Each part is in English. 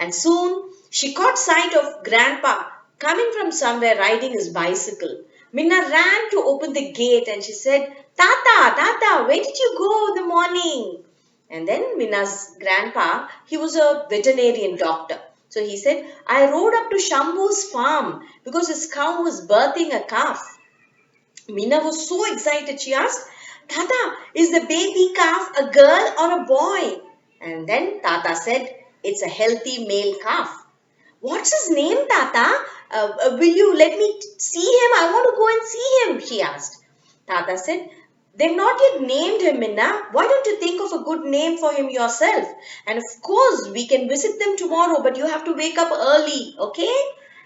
And soon she caught sight of Grandpa coming from somewhere riding his bicycle. Minna ran to open the gate and she said, Tata, Tata, where did you go in the morning? And then Minna's grandpa, he was a veterinarian doctor. So he said, I rode up to Shambhu's farm because his cow was birthing a calf. Minna was so excited. She asked, Tata, is the baby calf a girl or a boy? And then Tata said, it's a healthy male calf. What's his name, Tata? Will you let me see him? I want to go and see him, she asked. Tata said, they've not yet named him, Minna. Why don't you think of a good name for him yourself? And of course, we can visit them tomorrow, but you have to wake up early, okay?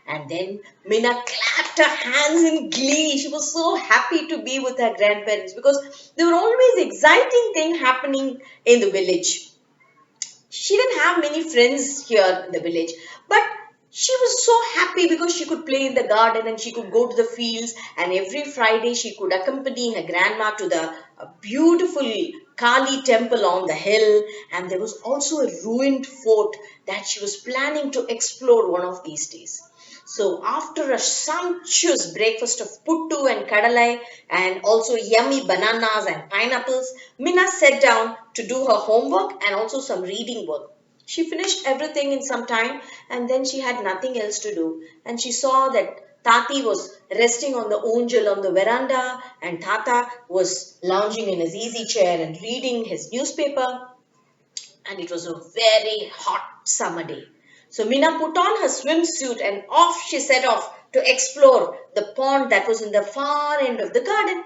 And then Minna clapped her hands in glee. She was so happy to be with her grandparents because there were always exciting things happening in the village. She didn't have many friends here in the village, but she was so happy because she could play in the garden and she could go to the fields, and every Friday she could accompany her grandma to the beautiful Kali temple on the hill, and there was also a ruined fort that she was planning to explore one of these days. So after a sumptuous breakfast of puttu and kadalai and also yummy bananas and pineapples, Minna sat down to do her homework and also some reading work. She finished everything in some time and then she had nothing else to do. And she saw that Tati was resting on the onjal on the veranda and Tata was lounging in his easy chair and reading his newspaper, and it was a very hot summer day. So Minna put on her swimsuit and off she set off to explore the pond that was in the far end of the garden.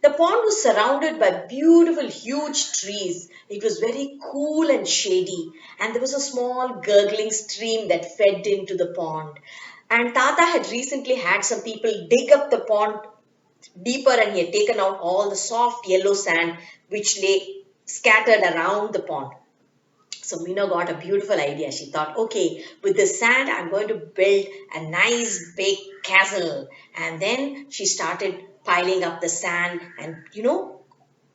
The pond was surrounded by beautiful, huge trees. It was very cool and shady, and there was a small gurgling stream that fed into the pond. And Tata had recently had some people dig up the pond deeper, and he had taken out all the soft yellow sand which lay scattered around the pond. So Mina got a beautiful idea. She thought, okay, with the sand, I'm going to build a nice big castle. And then she started piling up the sand and,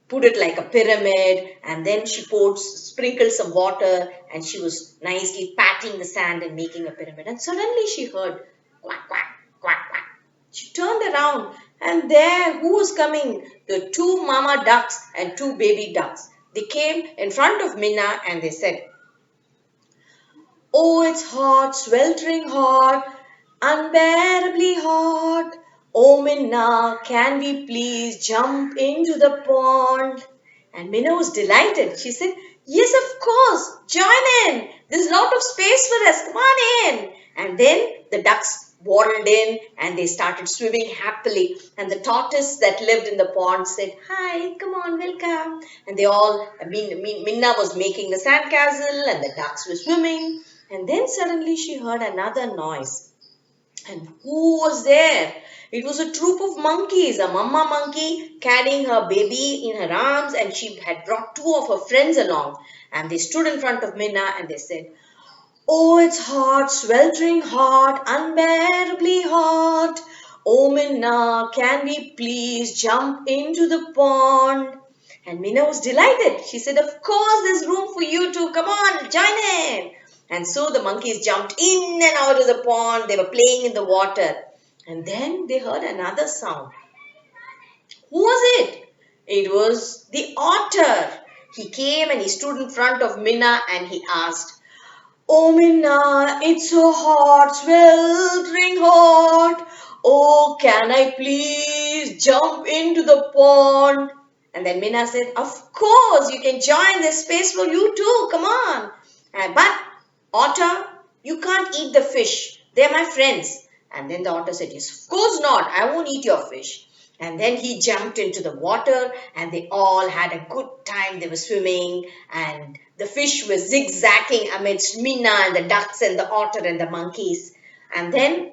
put it like a pyramid. And then she sprinkled some water and she was nicely patting the sand and making a pyramid. And suddenly she heard quack, quack, quack, quack. She turned around and there, who was coming? The two mama ducks and two baby ducks. They came in front of Minna and they said, oh, it's hot, sweltering hot, unbearably hot. Oh, Minna, can we please jump into the pond? And Minna was delighted. She said, yes, of course, join in. There's a lot of space for us. Come on in. And then the ducks waddled in and they started swimming happily. And the tortoise that lived in the pond said, hi, come on, welcome. And they all, Minna was making the sandcastle and the ducks were swimming. And then suddenly she heard another noise. And who was there? It was a troop of monkeys, a mama monkey carrying her baby in her arms, and she had brought two of her friends along. And they stood in front of Minna and they said, oh, it's hot, sweltering hot, unbearably hot. Oh, Minna, can we please jump into the pond? And Minna was delighted. She said, of course, there's room for you two. Come on, join in. And so the monkeys jumped in and out of the pond. They were playing in the water. And then they heard another sound. Who was it? It was the otter. He came and he stood in front of Minna and he asked, oh, Minna, it's so hot, sweltering hot. Oh, can I please jump into the pond? And then Minna said, of course, you can join. There's space for you too. Come on. But otter, you can't eat the fish. They're my friends. And then the otter said, yes, of course not. I won't eat your fish. And then he jumped into the water and they all had a good time. They were swimming and the fish was zigzagging amidst Minna and the ducks and the otter and the monkeys. And then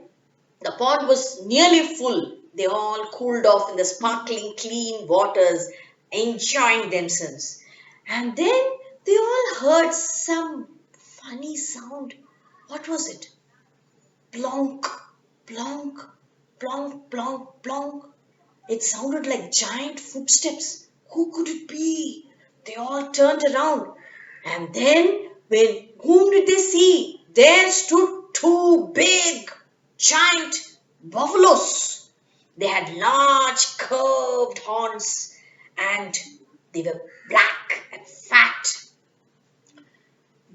the pond was nearly full. They all cooled off in the sparkling clean waters, enjoying themselves. And then they all heard some funny sound. What was it? Plonk, plonk, plonk, plonk, plonk. It sounded like giant footsteps. Who could it be? They all turned around. And then, whom did they see? there stood two big, giant buffaloes. They had large, curved horns and they were black and fat.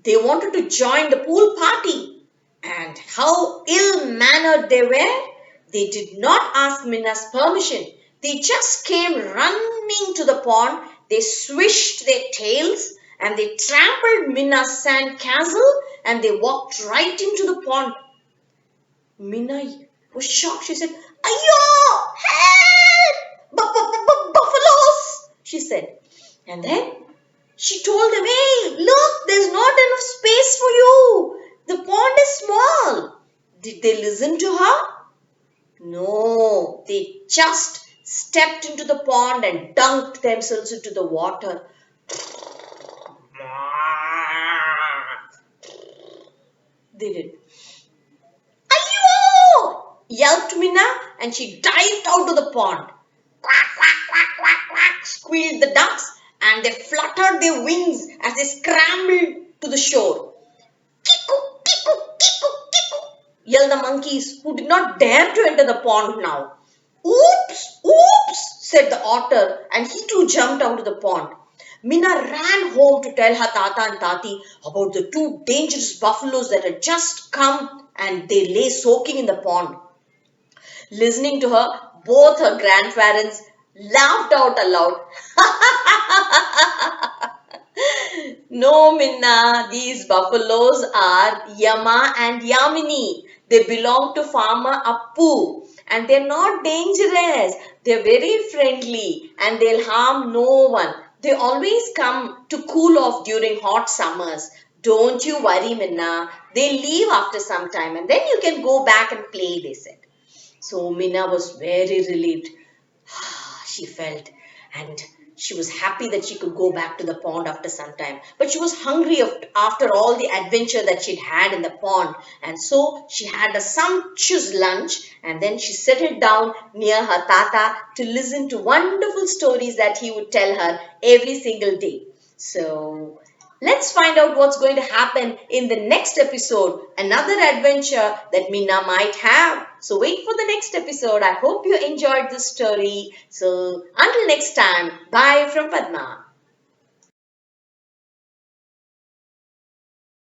They wanted to join the pool party, and how ill-mannered they were. They did not ask Minna's permission. They just came running to the pond. They swished their tails and they trampled Minna's sand castle and they walked right into the pond. Minna was shocked. She said, "Ayo! Help! Buffaloes!" she said. And then she told them, "Hey, look, there's not enough space for you. The pond is small." Did they listen to her? No, they just stepped into the pond and dunked themselves into the water. They did. "Ayo!" yelped Minna, and she dived out of the pond. "Quack, quack, quack, quack, quack," squealed the ducks, and they fluttered their wings as they scrambled to the shore. "Kiku, kiku, kiku, kiku," yelled the monkeys, who did not dare to enter the pond now. "Oops, oops," said the otter, and he too jumped out of the pond. Minna ran home to tell her Tata and Tati about the two dangerous buffaloes that had just come and they lay soaking in the pond. Listening to her, both her grandparents laughed out aloud. "No, Minna, these buffaloes are Yama and Yamini. They belong to Farmer Appu and they're not dangerous. They're very friendly and they'll harm no one. They always come to cool off during hot summers. Don't you worry, Minna. They'll leave after some time and then you can go back and play," they said. So Minna was very relieved. She felt, and she was happy that she could go back to the pond after some time. But she was hungry after all the adventure that she'd had in the pond. And so she had a sumptuous lunch and then she settled down near her Tata to listen to wonderful stories that he would tell her every single day. So let's find out what's going to happen in the next episode, another adventure that Minna might have. So wait for the next episode. I hope you enjoyed this story. So until next time, bye from Padma.